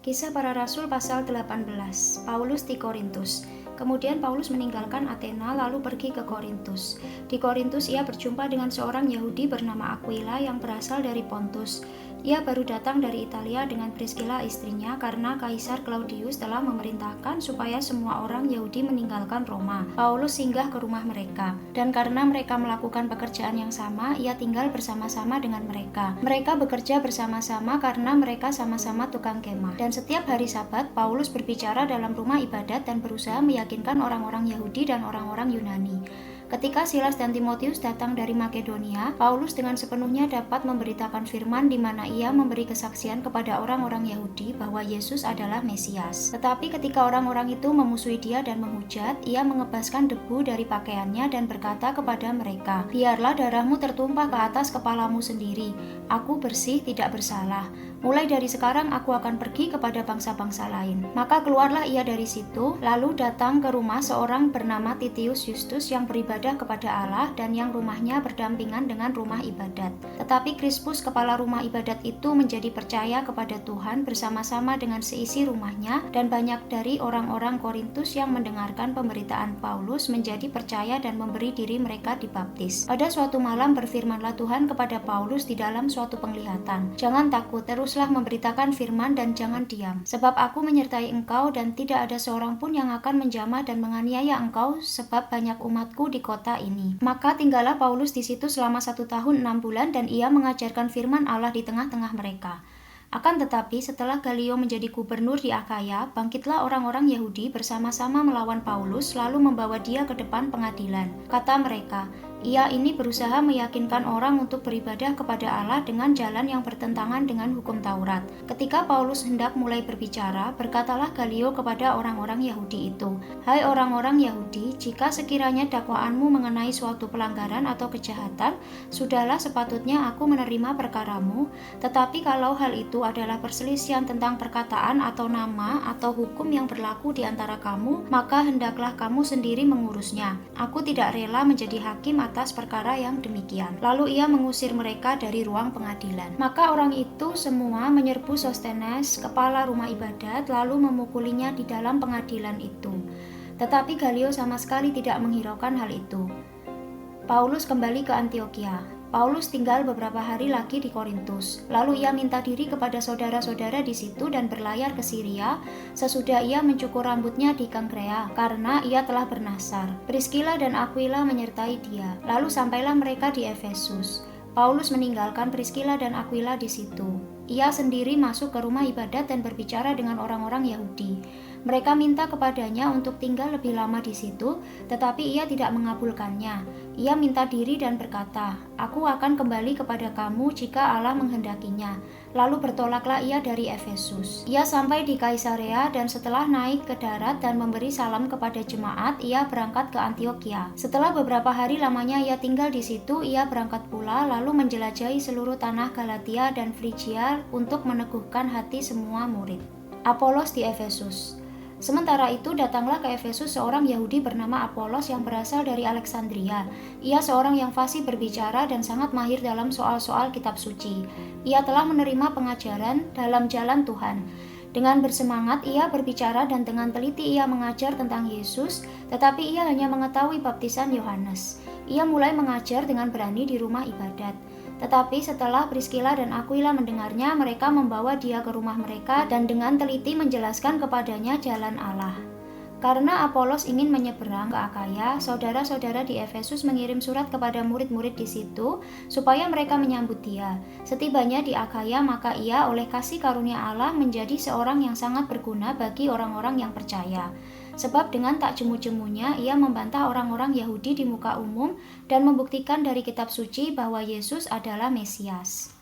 Kisah Para Rasul pasal 18, Paulus di Korintus. Kemudian Paulus meninggalkan Athena lalu pergi ke Korintus. Di Korintus ia berjumpa dengan seorang Yahudi bernama Aquila yang berasal dari Pontus. Ia baru datang dari Italia dengan Priscilla istrinya karena Kaisar Claudius telah memerintahkan supaya semua orang Yahudi meninggalkan Roma. Paulus singgah ke rumah mereka, dan karena mereka melakukan pekerjaan yang sama, ia tinggal bersama-sama dengan mereka. Mereka bekerja bersama-sama karena mereka sama-sama tukang kemah. Dan setiap hari Sabat, Paulus berbicara dalam rumah ibadat dan berusaha meyakinkan orang-orang Yahudi dan orang-orang Yunani. Ketika Silas dan Timotius datang dari Makedonia, Paulus dengan sepenuhnya dapat memberitakan firman di mana ia memberi kesaksian kepada orang-orang Yahudi bahwa Yesus adalah Mesias. Tetapi ketika orang-orang itu memusuhi dia dan menghujat, ia mengebaskan debu dari pakaiannya dan berkata kepada mereka, "Biarlah darahmu tertumpah ke atas kepalamu sendiri. Aku bersih, tidak bersalah. Mulai dari sekarang aku akan pergi kepada bangsa-bangsa lain." Maka keluarlah ia dari situ, lalu datang ke rumah seorang bernama Titius Justus yang beribadah kepada Allah dan yang rumahnya berdampingan dengan rumah ibadat. Tetapi Krispus kepala rumah ibadat itu menjadi percaya kepada Tuhan bersama-sama dengan seisi rumahnya, dan banyak dari orang-orang Korintus yang mendengarkan pemberitaan Paulus menjadi percaya dan memberi diri mereka dibaptis. Pada suatu malam berfirmanlah Tuhan kepada Paulus di dalam suatu penglihatan, "Jangan takut, teruslah memberitakan firman dan jangan diam. Sebab aku menyertai engkau dan tidak ada seorang pun yang akan menjamah dan menganiaya engkau sebab banyak umatku di kota ini." Maka tinggallah Paulus di situ selama 1 tahun 6 bulan dan ia mengajarkan firman Allah di tengah-tengah mereka. Akan tetapi setelah Galio menjadi gubernur di Akhaya, bangkitlah orang-orang Yahudi bersama-sama melawan Paulus lalu membawa dia ke depan pengadilan. Kata mereka, "Ia ini berusaha meyakinkan orang untuk beribadah kepada Allah dengan jalan yang bertentangan dengan hukum Taurat." Ketika Paulus hendak mulai berbicara, berkatalah Galio kepada orang-orang Yahudi itu, "Hai orang-orang Yahudi, jika sekiranya dakwaanmu mengenai suatu pelanggaran atau kejahatan, sudahlah sepatutnya aku menerima perkaramu. Tetapi kalau hal itu adalah perselisihan tentang perkataan atau nama atau hukum yang berlaku di antara kamu, maka hendaklah kamu sendiri mengurusnya. Aku tidak rela menjadi hakim atas perkara yang demikian." Lalu ia mengusir mereka dari ruang pengadilan. Maka orang itu semua menyerbu Sostenes, kepala rumah ibadat, lalu memukulinya di dalam pengadilan itu. Tetapi Galio sama sekali tidak menghiraukan hal itu. Paulus kembali ke Antiokhia. Paulus tinggal beberapa hari lagi di Korintus. Lalu ia minta diri kepada saudara-saudara di situ dan berlayar ke Syria sesudah ia mencukur rambutnya di Kengkrea karena ia telah bernasar. Priscilla dan Aquila menyertai dia. Lalu sampailah mereka di Efesus. Paulus meninggalkan Priscilla dan Aquila di situ. Ia sendiri masuk ke rumah ibadat dan berbicara dengan orang-orang Yahudi. Mereka minta kepadanya untuk tinggal lebih lama di situ, tetapi ia tidak mengabulkannya. Ia minta diri dan berkata, "Aku akan kembali kepada kamu jika Allah menghendakinya." Lalu bertolaklah ia dari Efesus. Ia sampai di Kaisarea dan setelah naik ke darat dan memberi salam kepada jemaat, ia berangkat ke Antiokhia. Setelah beberapa hari lamanya ia tinggal di situ, ia berangkat pula lalu menjelajahi seluruh tanah Galatia dan Frigia untuk meneguhkan hati semua murid. Apolos di Efesus. Sementara itu datanglah ke Efesus seorang Yahudi bernama Apolos yang berasal dari Alexandria. Ia seorang yang fasih berbicara dan sangat mahir dalam soal-soal kitab suci. Ia telah menerima pengajaran dalam jalan Tuhan. Dengan bersemangat ia berbicara dan dengan teliti ia mengajar tentang Yesus, tetapi ia hanya mengetahui baptisan Yohanes. Ia mulai mengajar dengan berani di rumah ibadat. Tetapi setelah Priscilla dan Aquila mendengarnya, mereka membawa dia ke rumah mereka dan dengan teliti menjelaskan kepadanya jalan Allah. Karena Apolos ingin menyeberang ke Akhaya, saudara-saudara di Efesus mengirim surat kepada murid-murid di situ supaya mereka menyambut dia. Setibanya di Akhaya, maka ia oleh kasih karunia Allah menjadi seorang yang sangat berguna bagi orang-orang yang percaya. Sebab dengan tak jemu-jemunya ia membantah orang-orang Yahudi di muka umum dan membuktikan dari kitab suci bahwa Yesus adalah Mesias.